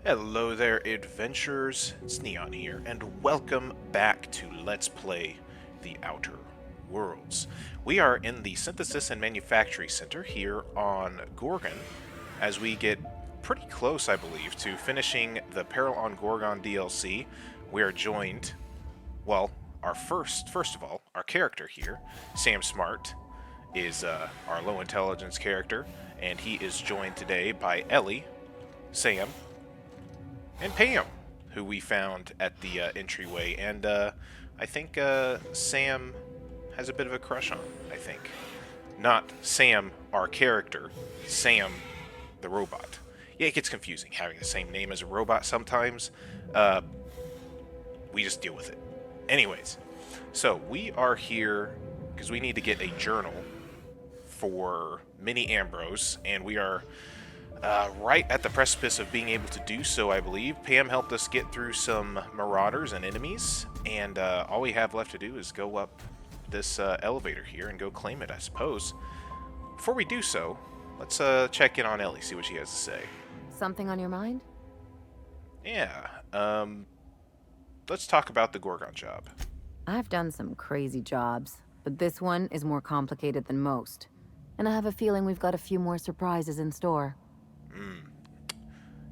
Hello there, adventurers. It's Neon here, and welcome back to Let's Play The Outer Worlds. We are in the Synthesis and Manufacturing Center here on Gorgon, as we get pretty close, I believe, to finishing the Peril on Gorgon DLC. We are joined, well, first of all, our character here, Sam Smart, is our low intelligence character, and he is joined today by Ellie, Sam, and Pam, who we found at the entryway, and I think Sam has a bit of a crush on, I think. Not Sam, our character, Sam, the robot. Yeah, it gets confusing having the same name as a robot sometimes. We just deal with it. Anyways, so we are here because we need to get a journal for Mini Ambrose, and we are right at the precipice of being able to do so, I believe. Pam helped us get through some marauders and enemies, and all we have left to do is go up this elevator here and go claim it, I suppose. Before we do so, let's check in on Ellie, see what she has to say. Something on your mind? Yeah, let's talk about the Gorgon job. I've done some crazy jobs, but this one is more complicated than most. And I have a feeling we've got a few more surprises in store.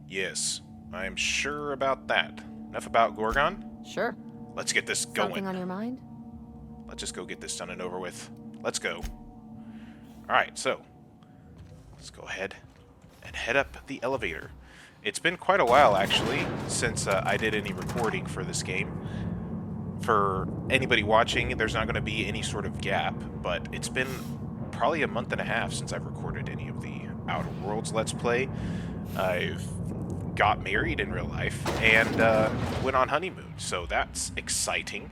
Yes, I'm sure about that. Enough about Gorgon? Sure. Let's get this going. Something on your mind? Let's just go get this done and over with. Let's go. Alright, so let's go ahead and head up the elevator. It's been quite a while, actually, since I did any recording for this game. For anybody watching, there's not going to be any sort of gap, but it's been probably a month and a half since I've recorded any of the Outer Worlds Let's Play. I've got married in real life and went on honeymoon, so that's exciting.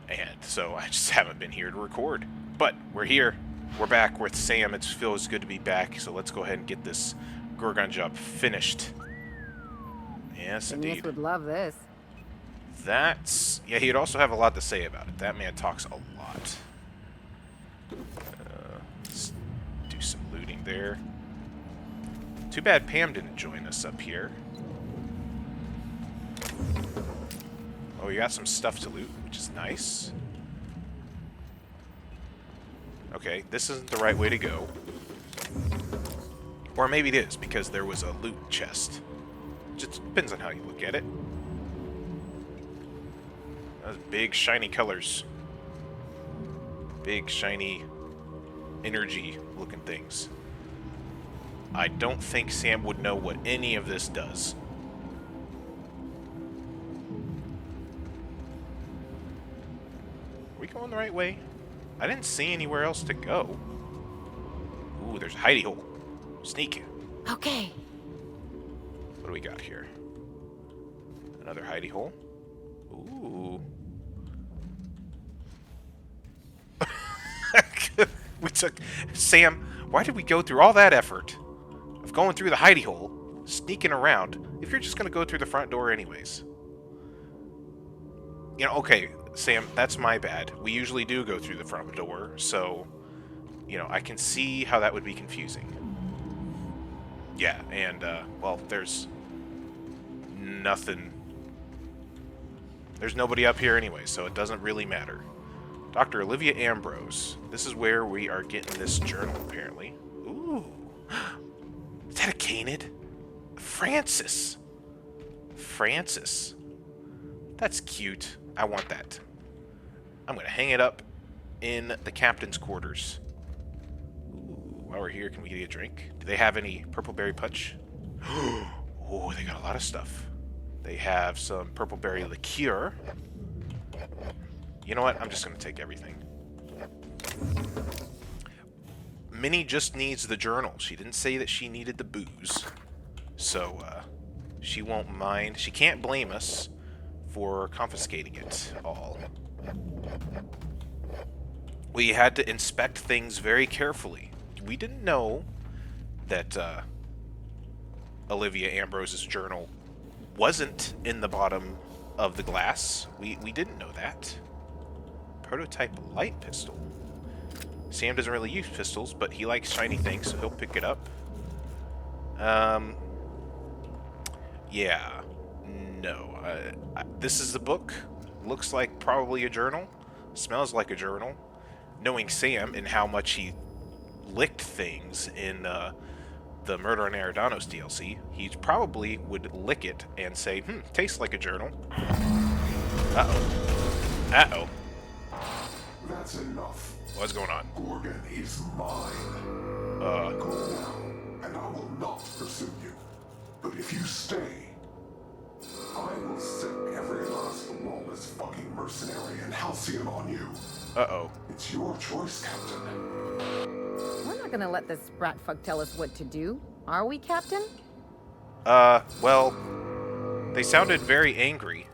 And so I just haven't been here to record. But we're here. We're back with Sam. It feels good to be back, so let's go ahead and get this Gorgon job finished. Yes, Phineas indeed. would love this. That's... yeah, he'd also have a lot to say about it. That man talks a lot. Let's do some looting there. Too bad Pam didn't join us up here. Oh, we got some stuff to loot, which is nice. Okay, this isn't the right way to go. Or maybe it is, because there was a loot chest. Just depends on how you look at it. Those big, shiny colors. Big, shiny, energy-looking things. I don't think Sam would know what any of this does. Are we going the right way? I didn't see anywhere else to go. Ooh, there's a hidey hole. Sneak. Okay. What do we got here? Another hidey hole. Ooh. We took... Sam, why did we go through all that effort of going through the hidey hole, sneaking around, if you're just going to go through the front door anyways? You know, okay, Sam, that's my bad. We usually do go through the front door, so, you know, I can see how that would be confusing. Yeah, and, well, there's nothing. There's nobody up here anyway, so it doesn't really matter. Dr. Olivia Ambrose. This is where we are getting this journal, apparently. Ooh. Is that a canid? Francis. Francis. That's cute. I want that. I'm going to hang it up in the captain's quarters. Ooh, while we're here, can we get a drink? Do they have any purple berry punch? Oh, they got a lot of stuff. They have some purple berry liqueur. You know what? I'm just going to take everything. Minnie just needs the journal. She didn't say that she needed the booze. So, she won't mind. She can't blame us for confiscating it all. We had to inspect things very carefully. We didn't know that Olivia Ambrose's journal wasn't in the bottom of the glass. We didn't know that. Prototype light pistol. Sam doesn't really use pistols, but he likes shiny things, so he'll pick it up. Yeah. No. This is the book. Looks like probably a journal. Smells like a journal. Knowing Sam and how much he licked things in the Murder on Eridanos DLC, he probably would lick it and say, tastes like a journal. Uh-oh. Uh-oh. That's enough. What's going on? Gorgon is mine. Go now, and I will not pursue you. But if you stay, I will sick every last lawless fucking mercenary and halcyon on you. Uh-oh. It's your choice, Captain. We're not gonna let this sprat fuck tell us what to do, are we, Captain? Well, they sounded very angry.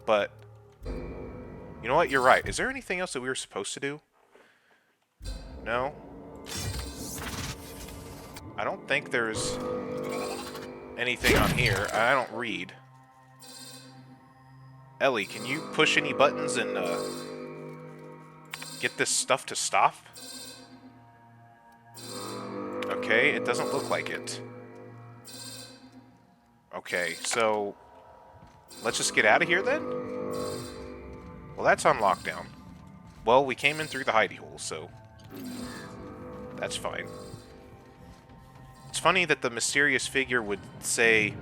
But, you know what? You're right. Is there anything else that we were supposed to do? No? I don't think there's anything on here. I don't read. Ellie, can you push any buttons and, get this stuff to stop? Okay, it doesn't look like it. Okay, so let's just get out of here then? Well, that's on lockdown. Well, we came in through the hidey hole, so that's fine. It's funny that the mysterious figure would say,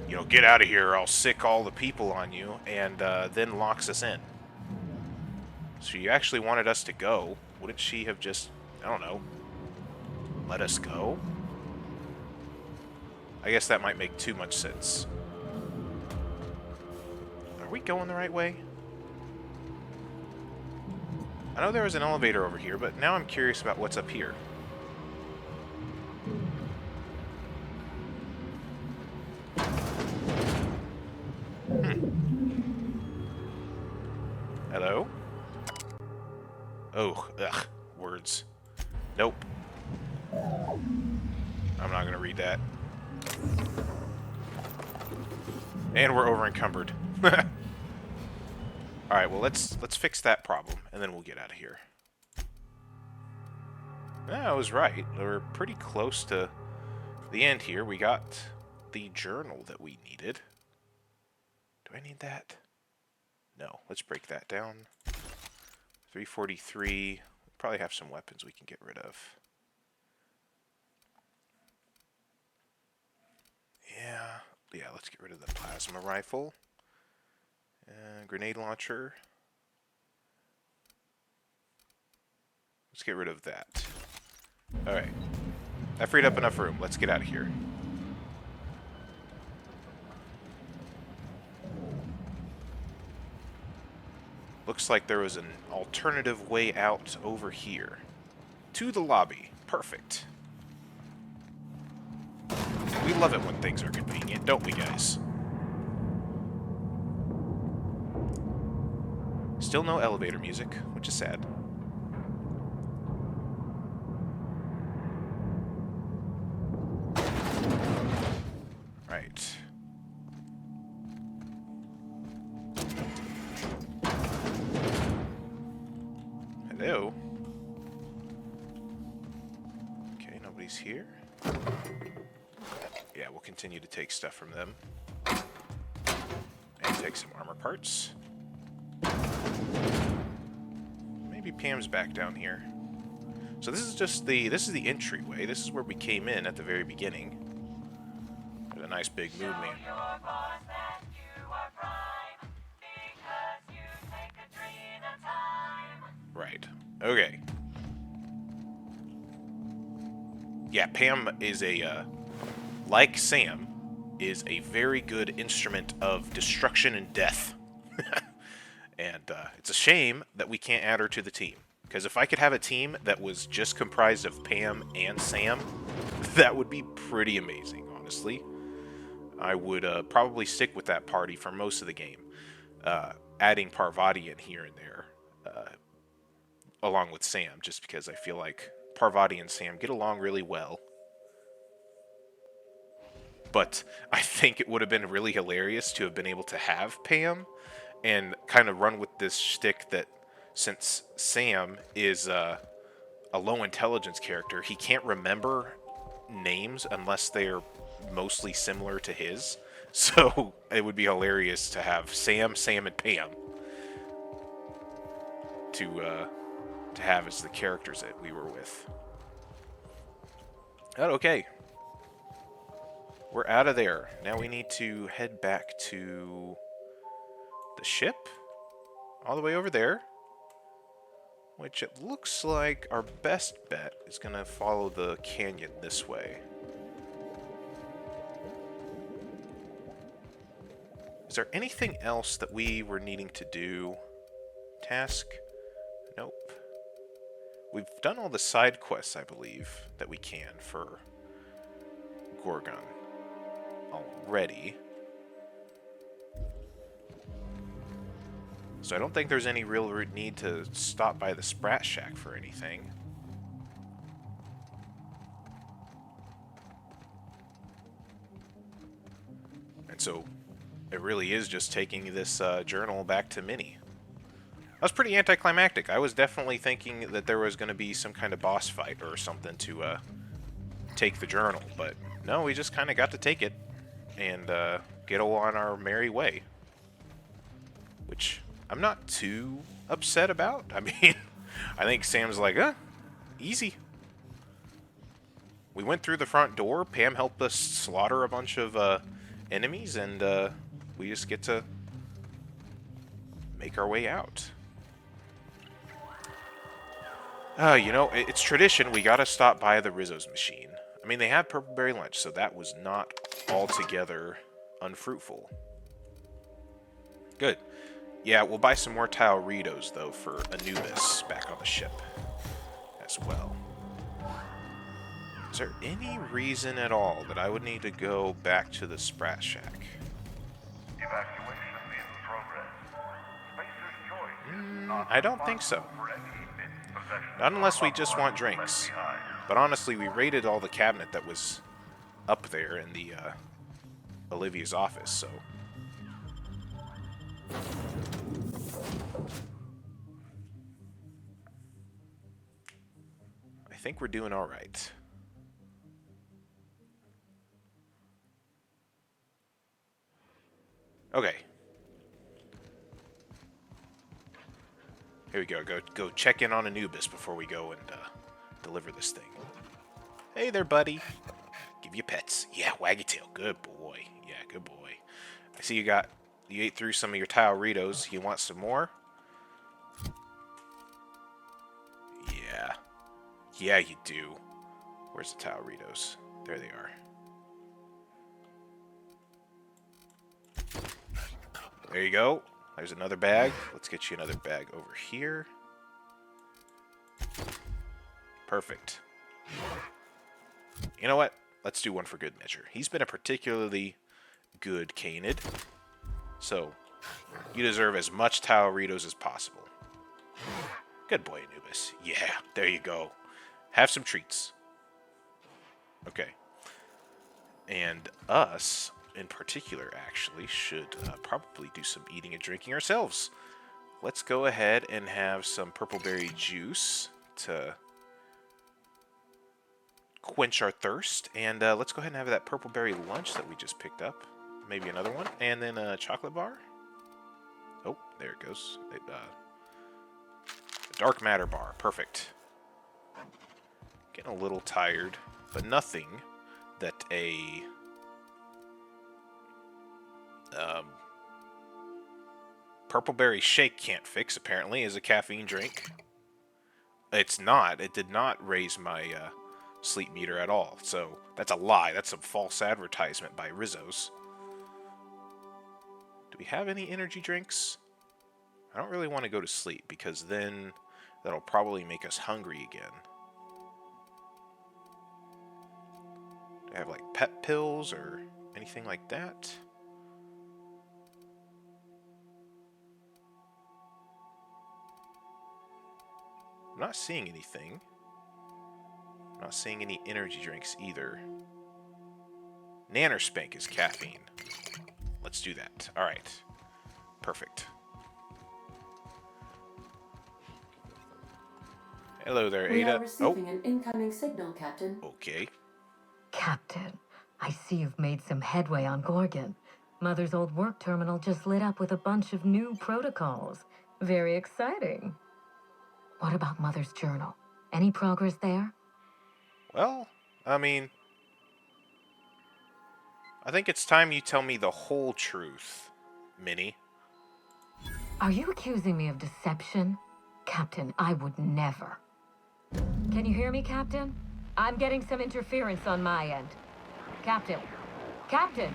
you know, get out of here or I'll sick all the people on you, and then locks us in. So she actually wanted us to go. Wouldn't she have just, I don't know, let us go? I guess that might make too much sense. Are we going the right way? I know there was an elevator over here, but now I'm curious about what's up here. Hello? Oh, ugh, words. Nope. I'm not gonna read that. And we're over encumbered. Alright, well let's fix that problem, and then we'll get out of here. I was right. We're pretty close to the end here. We got the journal that we needed. Do I need that? No. Let's break that down. 343. We probably have some weapons we can get rid of. Yeah, let's get rid of the plasma rifle. Grenade launcher. Let's get rid of that. Alright. That freed up enough room. Let's get out of here. Looks like there was an alternative way out over here. To the lobby. Perfect. We love it when things are convenient, don't we, guys? Still no elevator music, which is sad. Right. Hello? Okay, nobody's here. Yeah, we'll continue to take stuff from them. And take some armor parts. Maybe Pam's back down here. So this is just this is the entryway. This is where we came in at the very beginning. There's a nice big mood man. Right. Okay. Yeah, Pam is like Sam, is a very good instrument of destruction and death. And it's a shame that we can't add her to the team. Because if I could have a team that was just comprised of Pam and Sam, that would be pretty amazing, honestly. I would probably stick with that party for most of the game. Adding Parvati in here and there, along with Sam, just because I feel like Parvati and Sam get along really well. But I think it would have been really hilarious to have been able to have Pam and kind of run with this shtick that since Sam is a low intelligence character, he can't remember names unless they're mostly similar to his. So it would be hilarious to have Sam, Sam, and Pam to have as the characters that we were with. But okay, we're out of there. Now we need to head back to the ship, all the way over there. Which it looks like our best bet is going to follow the canyon this way. Is there anything else that we were needing to do? Task? Nope. We've done all the side quests, I believe, that we can for Gorgon already. So I don't think there's any real need to stop by the Sprat Shack for anything. And so it really is just taking this journal back to Minnie. That was pretty anticlimactic. I was definitely thinking that there was going to be some kind of boss fight or something to take the journal, but no, we just kind of got to take it and get on our merry way. Which I'm not too upset about. I mean, I think Sam's like, easy. We went through the front door, Pam helped us slaughter a bunch of enemies, and we just get to make our way out. You know, it's tradition. We gotta stop by the Rizzo's machine. I mean, they had purple berry lunch, so that was not altogether unfruitful. Good. Yeah, we'll buy some more Tauritos, though, for Anubis back on the ship as well. Is there any reason at all that I would need to go back to the Sprat Shack? Evacuation in progress. Spacer's choice. I don't think so. Not unless we just want drinks. But honestly, we raided all the cabinet that was up there in the Olivia's office, so... I think we're doing all right. Okay. Here we go. Go check in on Anubis before we go and deliver this thing. Hey there, buddy. Give you pets. Yeah, wag your tail. Good boy. Yeah, good boy. I see you ate through some of your Tauritos. You want some more? Yeah. Yeah, you do. Where's the Tauritos? There they are. There you go. There's another bag. Let's get you another bag over here. Perfect. You know what? Let's do one for good measure. He's been a particularly good Canid, so you deserve as much Tauritos as possible. Good boy, Anubis. Yeah, there you go. Have some treats. Okay. And us, in particular, actually, should probably do some eating and drinking ourselves. Let's go ahead and have some purple berry juice to quench our thirst. And let's go ahead and have that purple berry lunch that we just picked up. Maybe another one. And then a chocolate bar. Oh, there it goes. Dark matter bar. Perfect. Getting a little tired, but nothing that a purple berry shake can't fix, apparently, is a caffeine drink. It's not. It did not raise my sleep meter at all. So that's a lie. That's some false advertisement by Rizzo's. Do we have any energy drinks? I don't really want to go to sleep because then that'll probably make us hungry again. Do I have like pep pills or anything like that? I'm not seeing anything. I'm not seeing any energy drinks either. Nanospank is caffeine. Let's do that. Alright. Perfect. Hello there, Ada. We are receiving an incoming signal, Captain. Okay. Captain, I see you've made some headway on Gorgon. Mother's old work terminal just lit up with a bunch of new protocols. Very exciting. What about Mother's journal? Any progress there? Well, I mean, I think it's time you tell me the whole truth, Minnie. Are you accusing me of deception? Captain, I would never. Can you hear me, Captain? I'm getting some interference on my end. Captain! Captain!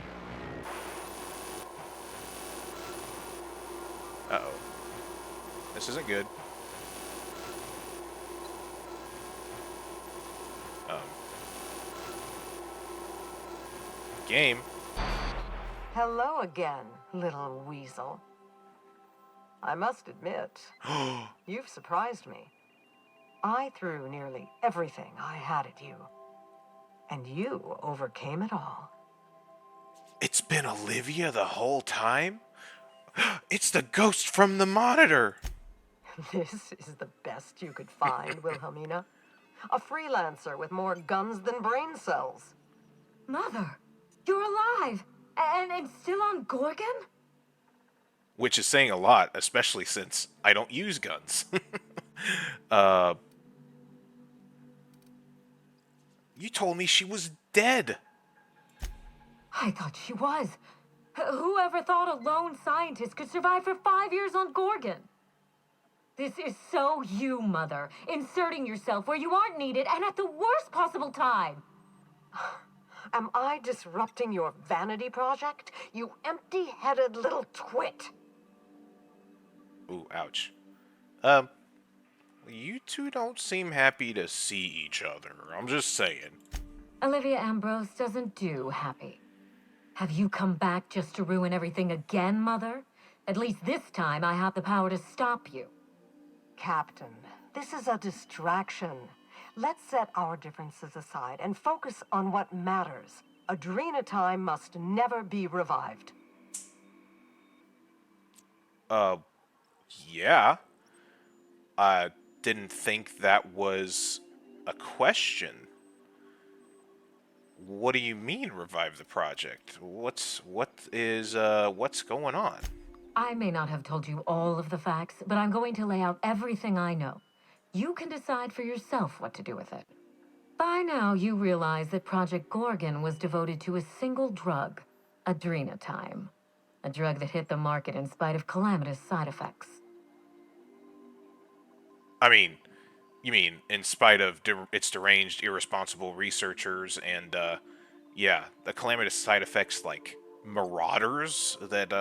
Uh-oh. This isn't good. Game. Hello again, little weasel. I must admit, you've surprised me. I threw nearly everything I had at you, and you overcame it all. It's been Olivia the whole time? It's the ghost from the monitor! This is the best you could find, Wilhelmina. A freelancer with more guns than brain cells. Mother! You're alive! And still on Gorgon? Which is saying a lot, especially since I don't use guns. You told me she was dead. I thought she was. Whoever thought a lone scientist could survive for 5 years on Gorgon? This is so you, Mother. Inserting yourself where you aren't needed and at the worst possible time. Am I disrupting your vanity project, you empty-headed little twit? Ooh, ouch. You two don't seem happy to see each other. I'm just saying. Olivia Ambrose doesn't do happy. Have you come back just to ruin everything again, Mother? At least this time I have the power to stop you. Captain, this is a distraction. Let's set our differences aside and focus on what matters. Adrenatime must never be revived. Yeah. I didn't think that was a question. What do you mean, revive the project? What's going on? I may not have told you all of the facts, but I'm going to lay out everything I know. You can decide for yourself what to do with it. By now, you realize that Project Gorgon was devoted to a single drug, adrenatime. A drug that hit the market in spite of calamitous side effects. I mean, you mean in spite of its deranged, irresponsible researchers and, yeah, the calamitous side effects like marauders that,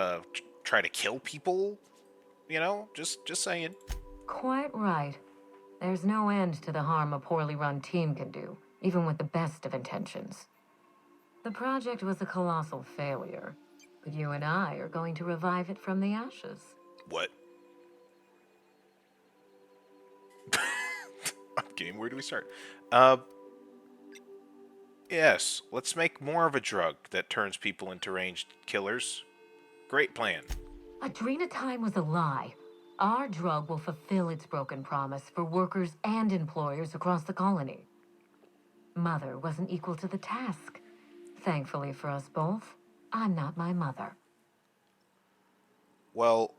try to kill people? You know, just saying. Quite right. There's no end to the harm a poorly run team can do, even with the best of intentions. The project was a colossal failure, but you and I are going to revive it from the ashes. What? Game, where do we start? Yes, let's make more of a drug that turns people into ranged killers. Great plan. Adrenatime was a lie. Our drug will fulfill its broken promise for workers and employers across the colony. Mother wasn't equal to the task. Thankfully for us both, I'm not my mother. Well,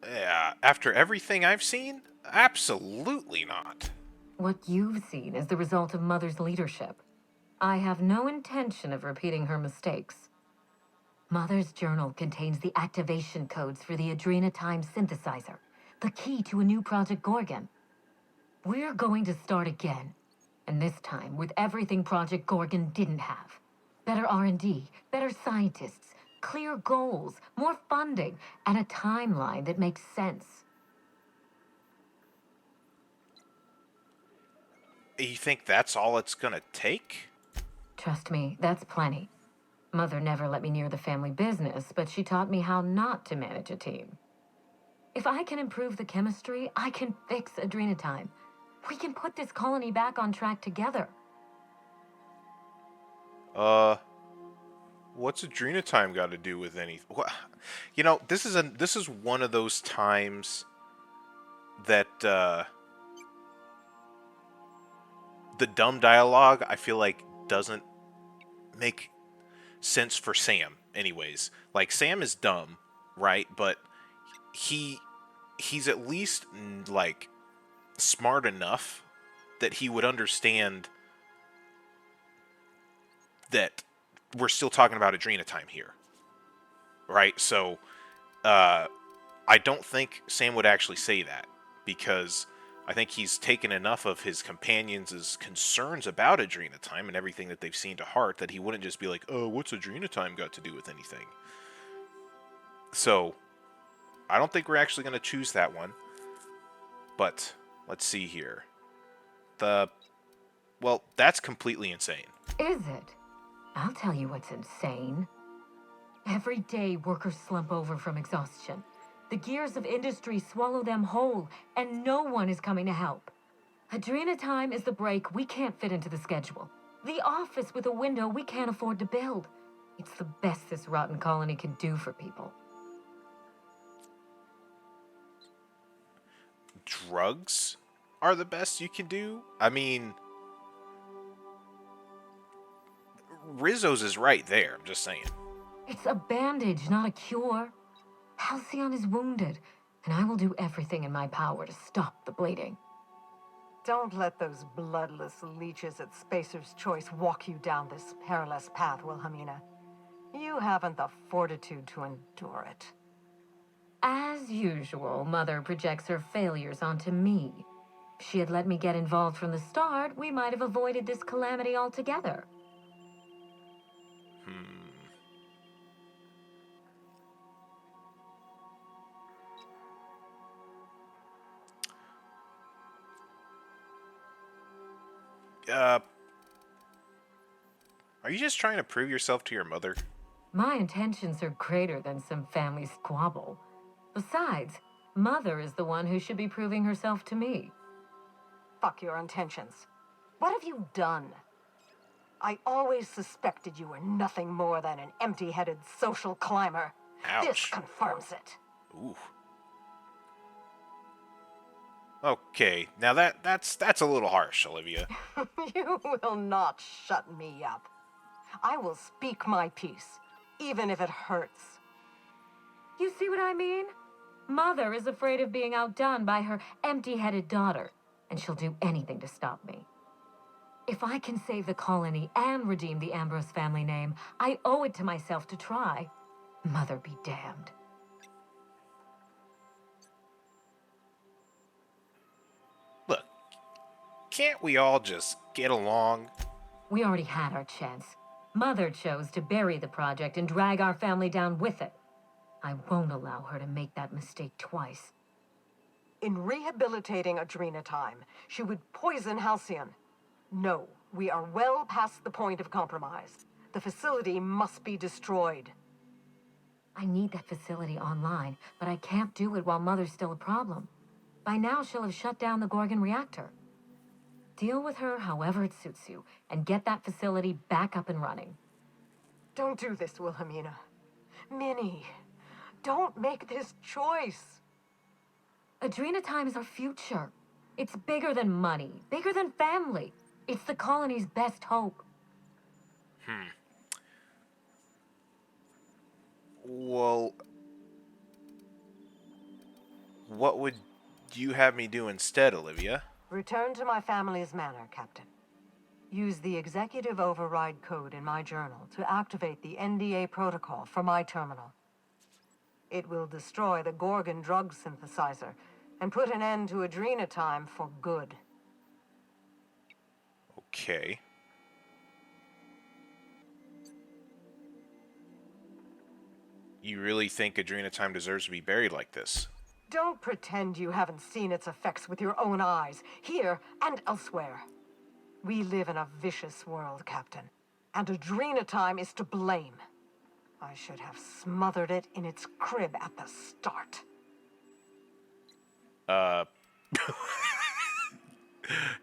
yeah, after everything I've seen, absolutely not. What you've seen is the result of Mother's leadership. I have no intention of repeating her mistakes. Mother's journal contains the activation codes for the adrenatime synthesizer, the key to a new Project Gorgon. We're going to start again, and this time with everything Project Gorgon didn't have. Better R&D, better scientists, clear goals, more funding, and a timeline that makes sense. You think that's all it's gonna take? Trust me, that's plenty. Mother never let me near the family business, but she taught me how not to manage a team. If I can improve the chemistry, I can fix adrenatime. We can put this colony back on track together. What's adrenatime got to do with anything? You know, this is one of those times that the dumb dialogue I feel like doesn't make sense for Sam, anyways. Like, Sam is dumb, right? But he's at least, like, smart enough that he would understand that we're still talking about Adrena time here, right? So, I don't think Sam would actually say that, because I think he's taken enough of his companions' concerns about Adrena time and everything that they've seen to heart that he wouldn't just be like, oh, what's Adrena time got to do with anything? So, I don't think we're actually going to choose that one. But, let's see here. Well, that's completely insane. Is it? I'll tell you what's insane. Every day, workers slump over from exhaustion. The gears of industry swallow them whole, and no one is coming to help. Adrena time is the break we can't fit into the schedule. The office with a window we can't afford to build. It's the best this rotten colony can do for people. Drugs are the best you can do? I mean, Rizzo's is right there, I'm just saying. It's a bandage, not a cure. Halcyon is wounded, and I will do everything in my power to stop the bleeding. Don't let those bloodless leeches at Spacer's Choice walk you down this perilous path, Wilhelmina. You haven't the fortitude to endure it. As usual, Mother projects her failures onto me. If she had let me get involved from the start, we might have avoided this calamity altogether. Are you just trying to prove yourself to your mother? My intentions are greater than some family squabble. Besides, Mother is the one who should be proving herself to me. Fuck your intentions. What have you done? I always suspected you were nothing more than an empty-headed social climber. Ouch. This confirms it. Ooh. Okay, now that's a little harsh, Olivia. You will not shut me up. I will speak my piece, even if it hurts. You see what I mean? Mother is afraid of being outdone by her empty-headed daughter, and she'll do anything to stop me. If I can save the colony and redeem the Ambrose family name, I owe it to myself to try. Mother be damned. Look, can't we all just get along? We already had our chance. Mother chose to bury the project and drag our family down with it. I won't allow her to make that mistake twice. In rehabilitating Adrena time, she would poison Halcyon. No, we are well past the point of compromise. The facility must be destroyed. I need that facility online, but I can't do it while Mother's still a problem. By now, she'll have shut down the Gorgon reactor. Deal with her however it suits you, and get that facility back up and running. Don't do this, Wilhelmina. Minnie, don't make this choice. Adrena time is our future. It's bigger than money, bigger than family. It's the colony's best hope. Well, what would you have me do instead, Olivia? Return to my family's manor, Captain. Use the executive override code in my journal to activate the NDA protocol for my terminal. It will destroy the Gorgon drug synthesizer and put an end to Adrena time for good. Okay. You really think Adrena time deserves to be buried like this? Don't pretend you haven't seen its effects with your own eyes, here and elsewhere. We live in a vicious world, Captain, and Adrena time is to blame. I should have smothered it in its crib at the start.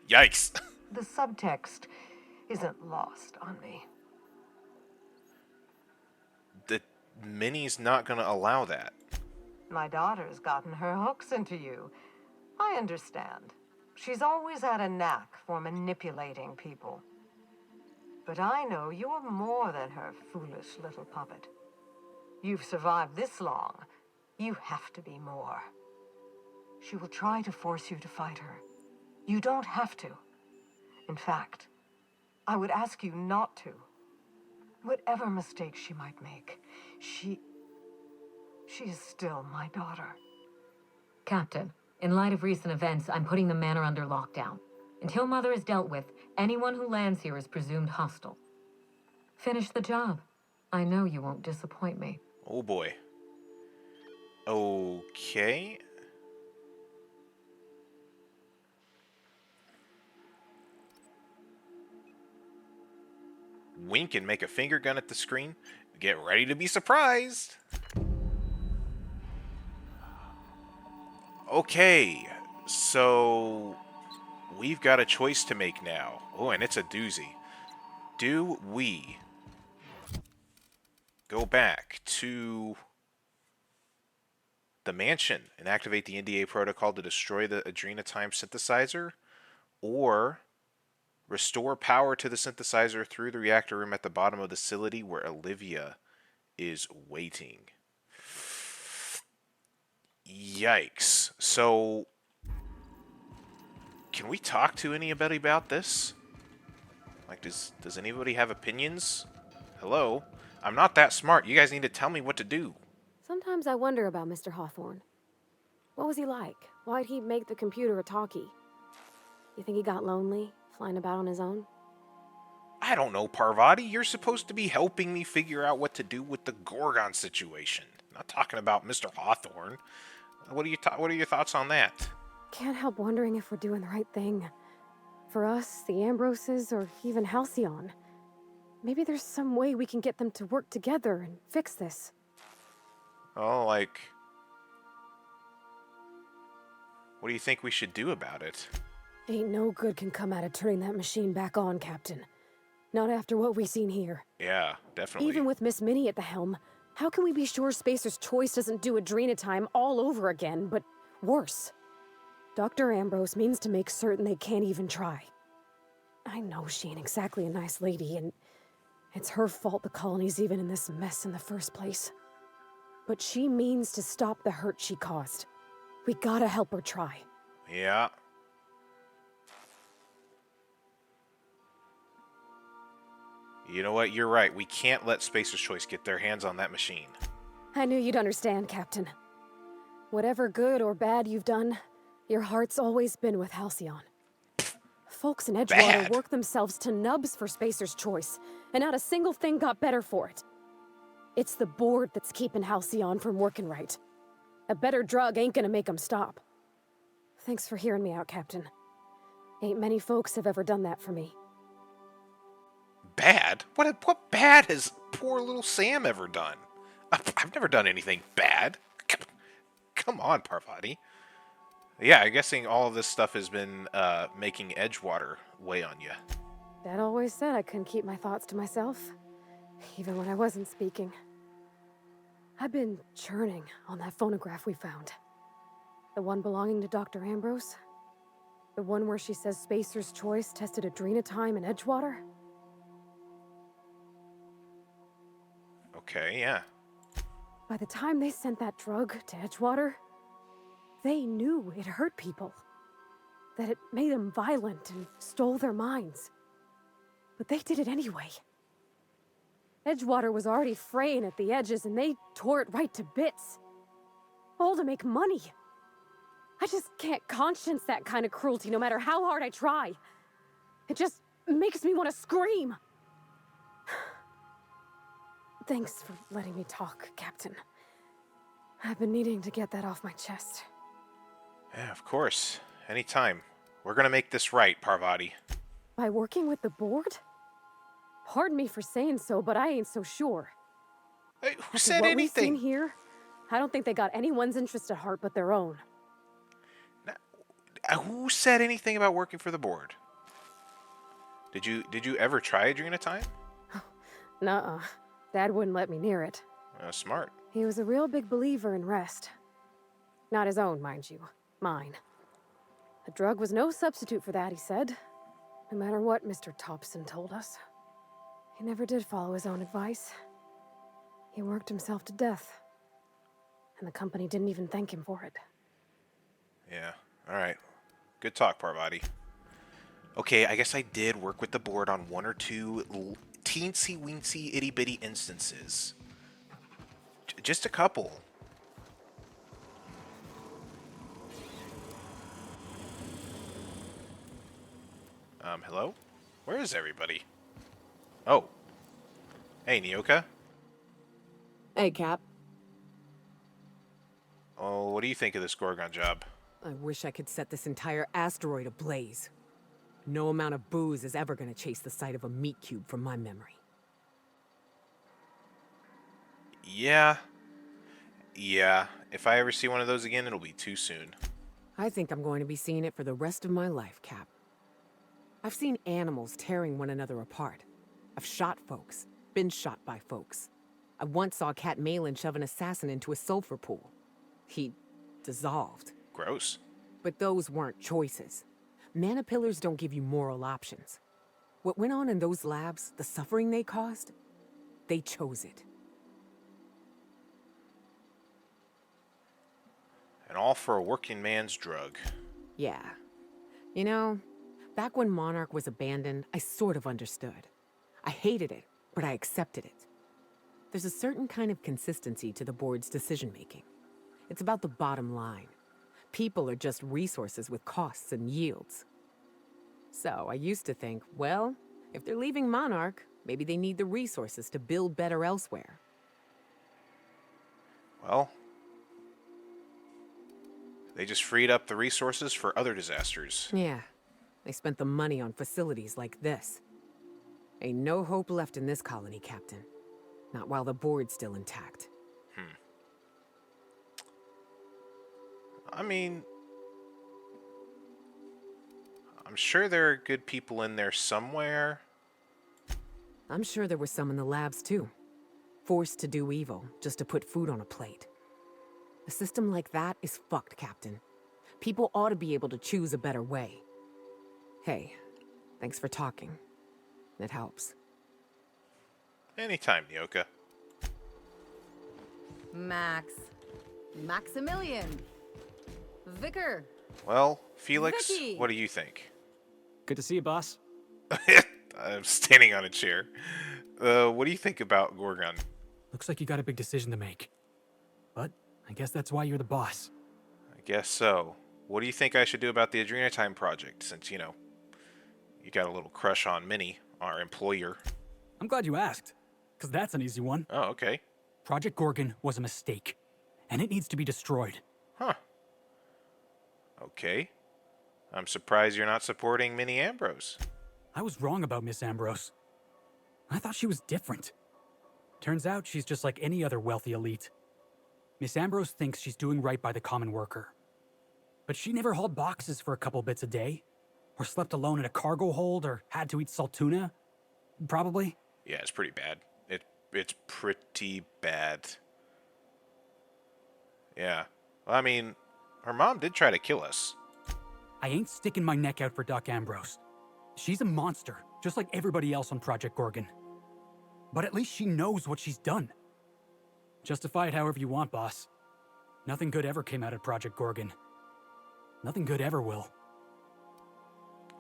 Yikes. The subtext isn't lost on me. The Minnie's not gonna allow that. My daughter's gotten her hooks into you. I understand. She's always had a knack for manipulating people. but I know you are more than her foolish little puppet. You've survived this long. You have to be more. She will try to force you to fight her. You don't have to. In fact, I would ask you not to. Whatever mistakes she might make, she is still my daughter. Captain, in light of recent events, I'm putting the manor under lockdown. Until Mother is dealt with, anyone who lands here is presumed hostile. Finish the job. I know you won't disappoint me. Oh boy. Okay. Wink and make a finger gun at the screen. Get ready to be surprised. Okay, so we've got a choice to make now. Oh, and it's a doozy. Do we go back to the mansion and activate the NDA protocol to destroy the adrenotime synthesizer, or restore power to the synthesizer through the reactor room at the bottom of the facility where Olivia is waiting? Yikes. So, can we talk to anybody about this? Like, does anybody have opinions? Hello? I'm not that smart. You guys need to tell me what to do. Sometimes I wonder about Mr. Hawthorne. What was he like? Why'd he make the computer a talkie? You think he got lonely, flying about on his own? I don't know, Parvati. You're supposed to be helping me figure out what to do with the Gorgon situation. I'm not talking about Mr. Hawthorne. What are your thoughts on that? Can't help wondering if we're doing the right thing. For us, the Ambroses, or even Halcyon. Maybe there's some way we can get them to work together and fix this. Oh, like, what do you think we should do about it? Ain't no good can come out of turning that machine back on, Captain. Not after what we seen here. Yeah, definitely. Even with Miss Minnie at the helm, how can we be sure Spacer's Choice doesn't do adrenotime all over again, but worse? Dr. Ambrose means to make certain they can't even try. I know she ain't exactly a nice lady, and it's her fault the colony's even in this mess in the first place. But she means to stop the hurt she caused. We gotta help her try. Yeah. You know what? You're right. We can't let Spacer's Choice get their hands on that machine. I knew you'd understand, Captain. Whatever good or bad you've done, your heart's always been with Halcyon. Folks in Edgewater Bad. worked themselves to nubs for Spacer's Choice, and not a single thing got better for it. It's the board that's keeping Halcyon from working right. A better drug ain't gonna make them stop. Thanks for hearing me out, Captain. Ain't many folks have ever done that for me. Bad? What bad has poor little Sam ever done? I've never done anything bad. Come on, Parvati. Yeah, I'm guessing all of this stuff has been making Edgewater weigh on you. Dad always said I couldn't keep my thoughts to myself, even when I wasn't speaking. I've been churning on that phonograph we found. The one belonging to Dr. Ambrose. The one where she says Spacer's Choice tested adrenotime in Edgewater. Okay, yeah. By the time they sent that drug to Edgewater, they knew it hurt people. That it made them violent and stole their minds. But they did it anyway. Edgewater was already fraying at the edges and they tore it right to bits. All to make money. I just can't conscience that kind of cruelty no matter how hard I try. It just makes me want to scream. Thanks for letting me talk, Captain. I've been needing to get that off my chest. Yeah, of course. Anytime. We're gonna make this right, Parvati. By working with the board? Pardon me for saying so, but I ain't so sure. Hey, who After said what we've seen anything? here, I don't think they got anyone's interest at heart but their own. Who said anything about working for the board? Did you ever try adrenotime? Nuh-uh. Dad wouldn't let me near it. Smart. He was a real big believer in rest. Not his own, mind you. Mine. A drug was no substitute for that, he said. No matter what Mr. Thompson told us. He never did follow his own advice. He worked himself to death. And the company didn't even thank him for it. Yeah. Alright. Good talk, Parvati. Okay, I guess I did work with the board on one or two teensy-weensy itty-bitty instances. Just a couple. Hello? Where is everybody? Oh. Hey, Nyoka. Hey, Cap. Oh, what do you think of this Gorgon job? I wish I could set this entire asteroid ablaze. No amount of booze is ever gonna chase the sight of a meat cube from my memory. Yeah. Yeah. If I ever see one of those again, it'll be too soon. I think I'm going to be seeing it for the rest of my life, Cap. I've seen animals tearing one another apart. I've shot folks, been shot by folks. I once saw Cat Malin shove an assassin into a sulfur pool. He dissolved. Gross. But those weren't choices. Mana pillars don't give you moral options. What went on in those labs, the suffering they caused, they chose it. And all for a working man's drug. Yeah. You know, back when Monarch was abandoned, I sort of understood. I hated it, but I accepted it. There's a certain kind of consistency to the board's decision-making. It's about the bottom line. People are just resources with costs and yields. So I used to think, well, if they're leaving Monarch, maybe they need the resources to build better elsewhere. Well, they just freed up the resources for other disasters. Yeah, they spent the money on facilities like this. Ain't no hope left in this colony, Captain. Not while the board's still intact. I mean, I'm sure there are good people in there somewhere. I'm sure there were some in the labs, too. Forced to do evil, just to put food on a plate. A system like that is fucked, Captain. People ought to be able to choose a better way. Hey, thanks for talking. It helps. Anytime, Nyoka. Maximilian. Vicar. Well, Felix, Vicky! what do you think? Good to see you, boss. I'm standing on a chair. What do you think about Gorgon? Looks like you got a big decision to make. But I guess that's why you're the boss. I guess so. What do you think I should do about the Adrenatime project, since, you know, you got a little crush on Minnie, our employer? I'm glad you asked, because that's an easy one. Oh, okay. Project Gorgon was a mistake, and it needs to be destroyed. Huh. Okay. I'm surprised you're not supporting Minnie Ambrose. I was wrong about Miss Ambrose. I thought she was different. Turns out she's just like any other wealthy elite. Miss Ambrose thinks she's doing right by the common worker. But she never hauled boxes for a couple bits a day, or slept alone in a cargo hold, or had to eat salt tuna. Probably. Yeah, it's pretty bad. It's pretty bad. Yeah. Well, I mean, her mom did try to kill us. I ain't sticking my neck out for Doc Ambrose. She's a monster, just like everybody else on Project Gorgon. But at least she knows what she's done. Justify it however you want, boss. Nothing good ever came out of Project Gorgon. Nothing good ever will.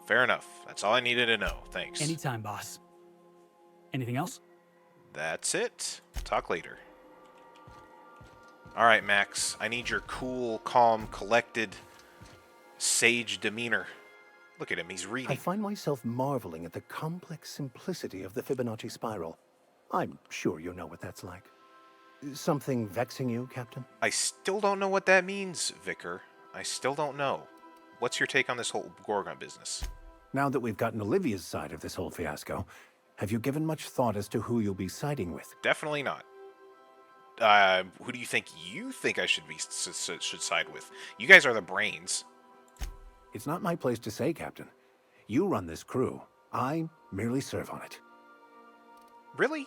Fair enough. That's all I needed to know. Thanks. Anytime, boss. Anything else? That's it. Talk later. Alright, Max. I need your cool, calm, collected, sage demeanor. Look at him. He's I reading. find myself marveling at the complex simplicity of the Fibonacci spiral. I'm sure you know what that's like. Something vexing you, Captain? I still don't know what that means, Vicar. I still don't know. What's your take on this whole Gorgon business? Now that we've gotten Olivia's side of this whole fiasco, have you given much thought as to who you'll be siding with? Definitely not. Who do you think I should should side with? You guys are the brains. It's not my place to say, Captain. You run this crew. I merely serve on it. Really?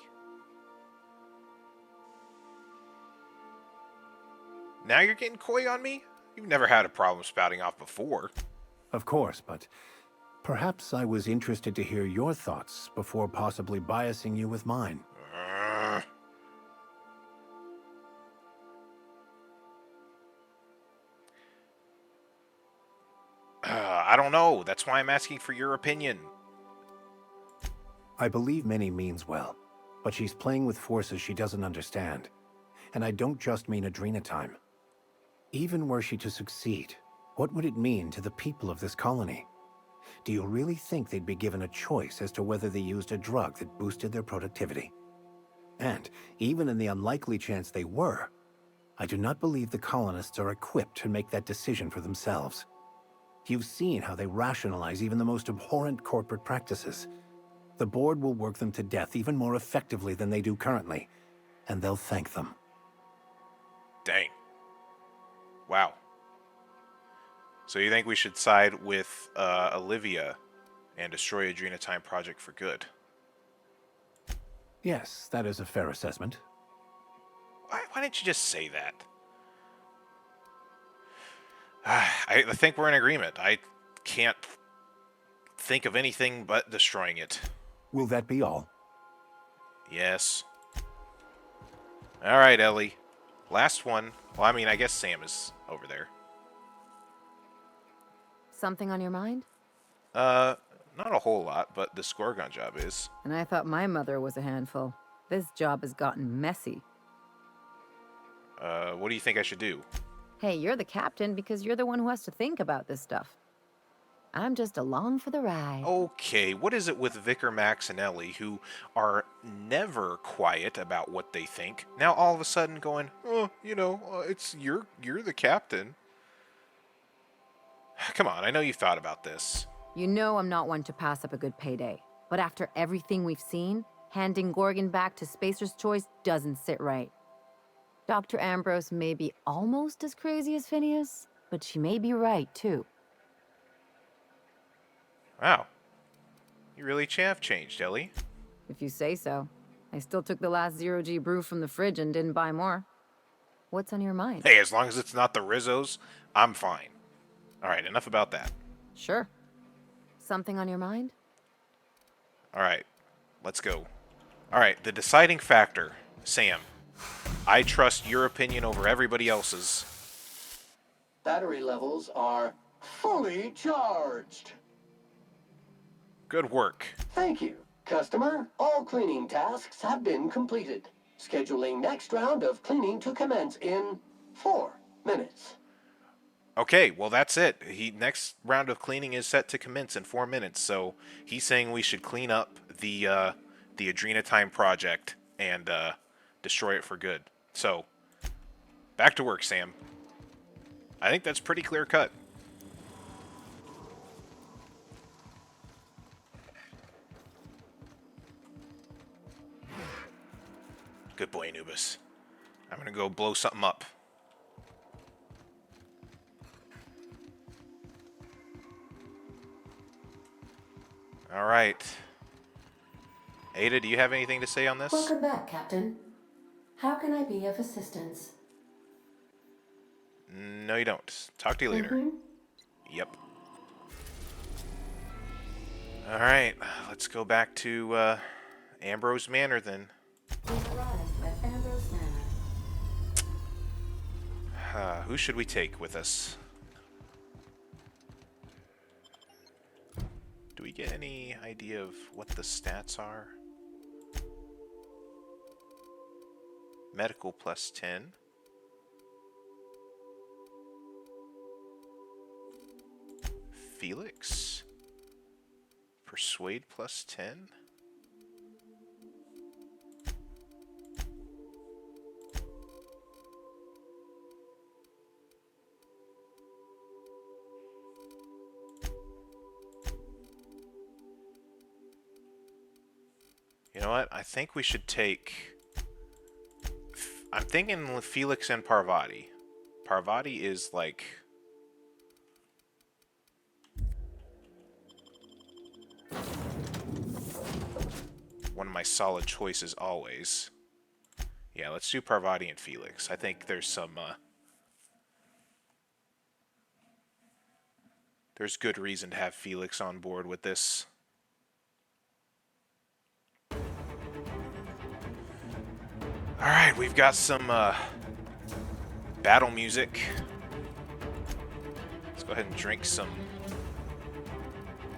Now you're getting coy on me? You've never had a problem spouting off before. Of course, but Perhaps I was interested to hear your thoughts before possibly biasing you with mine. I don't know. That's why I'm asking for your opinion. I believe Minnie means well, but she's playing with forces she doesn't understand. And I don't just mean Adrena time. Even were she to succeed, what would it mean to the people of this colony? Do you really think they'd be given a choice as to whether they used a drug that boosted their productivity? And even in the unlikely chance they were, I do not believe the colonists are equipped to make that decision for themselves. You've seen how they rationalize even the most abhorrent corporate practices. The board will work them to death even more effectively than they do currently, and they'll thank them. Dang. Wow. So you think we should side with Olivia and destroy Adrena Time Project for good? Yes, that is a fair assessment. Why didn't you just say that? I think we're in agreement. I can't think of anything but destroying it. Will that be all? Yes. All right, Ellie. Last one. Well, I mean, I guess Sam is over there. Something on your mind? Not a whole lot, but this Gorgon job is. And I thought my mother was a handful. This job has gotten messy. What do you think I should do? Hey, you're the captain because you're the one who has to think about this stuff. I'm just along for the ride. Okay, what is it with Vicar, Max, and Ellie, who are never quiet about what they think, now all of a sudden going, oh, it's you're the captain. Come on, I know you've thought about this. You know I'm not one to pass up a good payday. But after everything we've seen, handing Gorgon back to Spacer's Choice doesn't sit right. Dr. Ambrose may be almost as crazy as Phineas, but she may be right, too. Wow. You really have changed, Ellie. If you say so. I still took the last zero-G brew from the fridge and didn't buy more. What's on your mind? Hey, as long as it's not the Rizzos, I'm fine. All right, enough about that. Sure. Something on your mind? All right, let's go. All right, the deciding factor, Sam. I trust your opinion over everybody else's. Battery levels are fully charged. Good work. Thank you, customer. All cleaning tasks have been completed. Scheduling next round of cleaning to commence in 4 minutes. Okay, well that's it. Next round of cleaning is set to commence in 4 minutes, so he's saying we should clean up the Adrena Time project and destroy it for good. So, back to work, Sam. I think that's pretty clear cut. Good boy, Anubis. I'm gonna go blow something up. All right. Ada, do you have anything to say on this? Welcome back, Captain. How can I be of assistance? No, you don't. Talk to you later. Yep. All right, let's go back to Ambrose Manor then. We've arrived at Ambrose Manor. Who should we take with us? Do we get any idea of what the stats are? Medical plus 10. Felix? Persuade plus 10? You know what? I think we should take... I'm thinking Felix and Parvati. Parvati is like... one of my solid choices always. Yeah, let's do Parvati and Felix. I think there's some... There's good reason to have Felix on board with this. Alright, we've got some battle music. Let's go ahead and drink some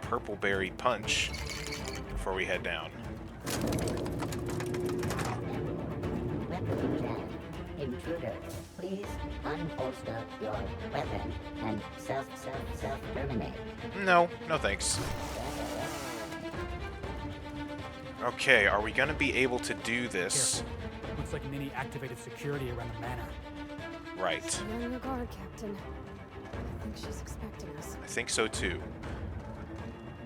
purple berry punch before we head down. Intruder, please unholster your weapon and self-terminate. No thanks. Okay, are we gonna be able to do this? Careful. Looks like Minnie activated security around the manor. Right. Be on your guard, Captain. I think she's expecting us. I think so too.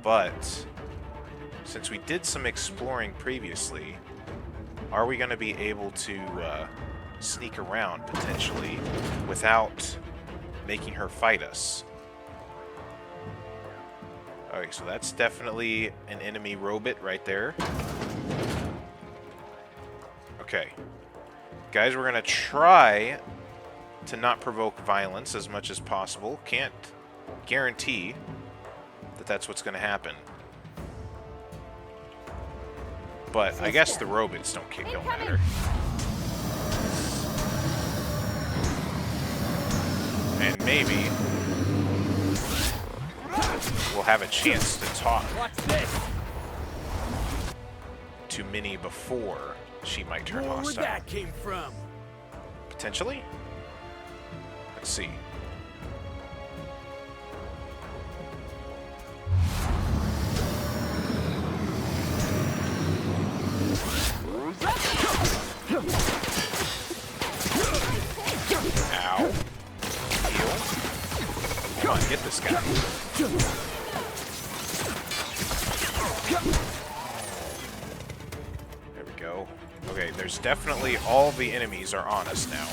But since we did some exploring previously, are we gonna be able to sneak around potentially without making her fight us? Okay, so that's definitely an enemy robot right there. Okay. Guys, we're gonna try to not provoke violence as much as possible. Can't guarantee that that's what's gonna happen. But I guess the robots don't matter. And maybe we'll have a chance to talk to Minnie before she might turn hostile. Where that came from? Potentially? Let's see. Ow. Heal. Come on, get this guy. There we go. Okay, there's definitely all the enemies are on us now.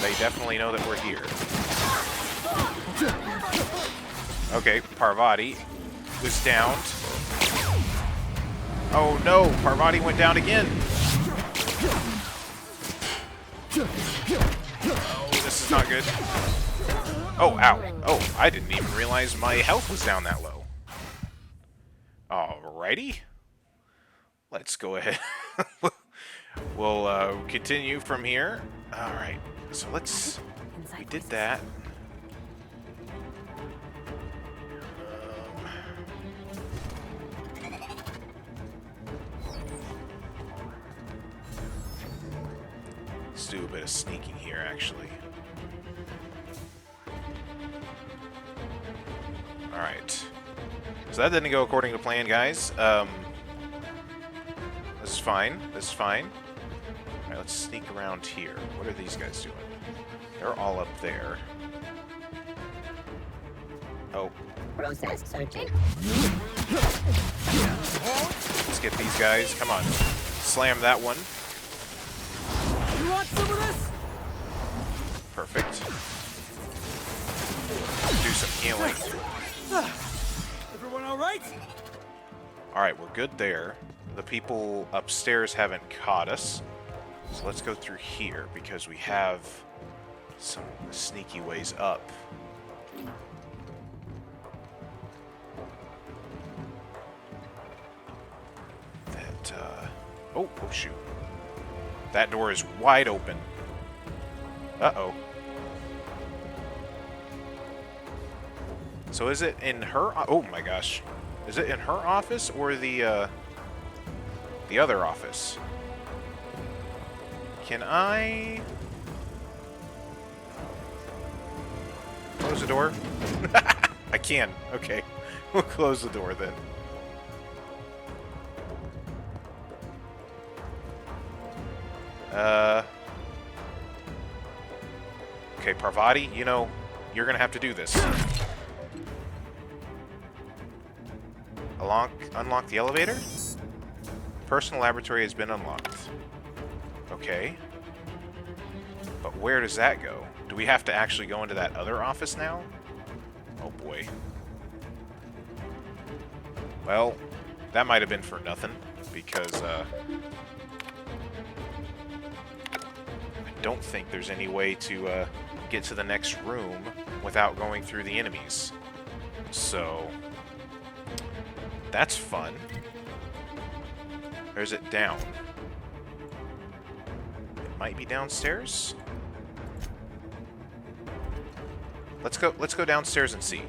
They definitely know that we're here. Okay, Parvati was downed. Oh no, Parvati went down again. Oh, this is not good. Oh, ow. Oh, I didn't even realize my health was down that low. Alrighty. Let's go ahead. We'll continue from here. Alright, so let's... We did that. Let's do a bit of sneaking here, actually. Alright. So that didn't go according to plan, guys. This is fine. This is fine. Alright, let's sneak around here. What are these guys doing? They're all up there. Oh. Process searching. Let's get these guys. Come on. Slam that one. You want some of this? Perfect. Do some healing. Everyone all right? Alright, we're good there. The people upstairs haven't caught us. So let's go through here because we have some sneaky ways up. That, oh shoot. That door is wide open. Uh-oh. So is it in her... Oh my gosh. Is it in her office or the other office? Can I... Close the door? I can. Okay. We'll close the door then. Okay, Parvati, you know, you're gonna have to do this. Unlock the elevator? Personal laboratory has been unlocked. Okay. But where does that go? Do we have to actually go into that other office now? Oh boy. Well, that might have been for nothing, because, I don't think there's any way to, get to the next room without going through the enemies. So that's fun. Or is it down? It might be downstairs. Let's go downstairs and see.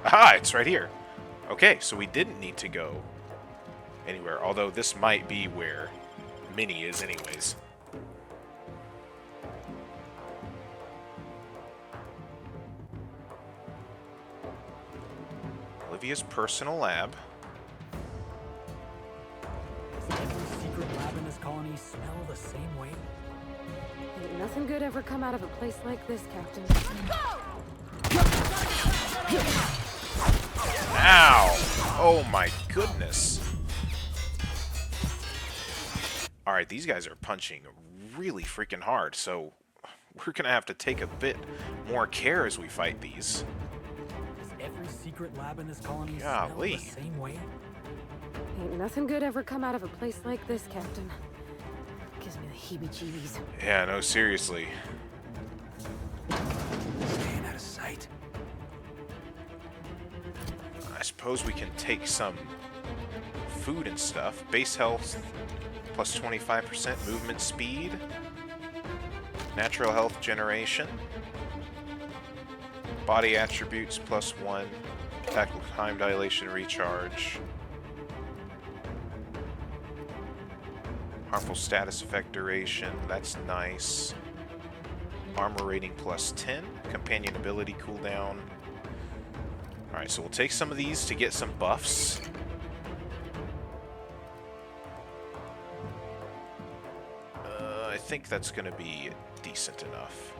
Aha, it's right here. Okay, so we didn't need to go anywhere, although this might be where Minnie is anyways. Olivia's personal lab. Does every secret lab in this colony smell the same way? Ain't nothing good ever come out of a place like this, Captain. Ow! Oh my goodness. Alright, these guys are punching really freaking hard, so we're gonna have to take a bit more care as we fight these. Does every secret lab in this colony smell the same way? Ain't nothing good ever come out of a place like this, Captain. Gives me the heebie-jeebies. Yeah, no, seriously. Staying out of sight. I suppose we can take some food and stuff. Base health plus 25%, movement speed, natural health generation, body attributes plus 1, tactical time dilation recharge, harmful status effect duration, that's nice, armor rating plus 10, companion ability cooldown. Alright, so we'll take some of these to get some buffs. I think that's going to be decent enough.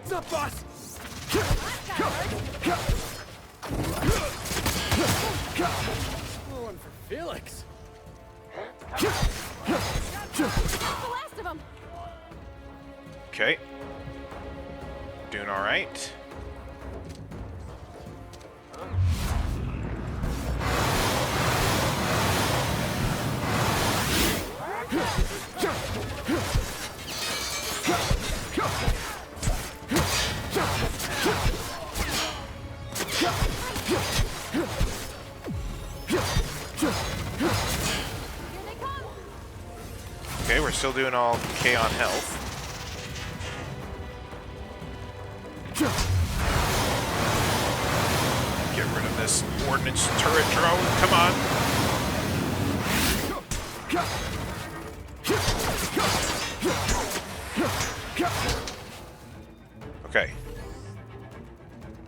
What's up, boss? One for Felix. The last of them. Okay. Doing alright. Okay, we're still doing all okay on health. Get rid of this ordnance turret drone. Come on. Okay.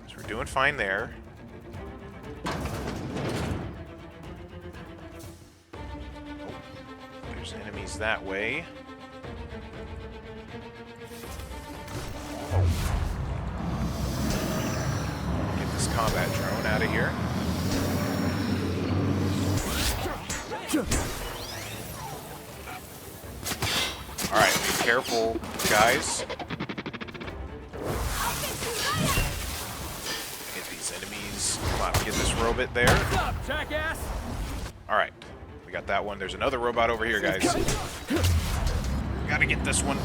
So we're doing fine there. There's enemies that way. Get this combat drone out of here. Alright, be careful, guys. Get these enemies. Come on, get this robot there. What's up, jackass? Alright, we got that one. There's another robot over here, guys. Gotta get this one.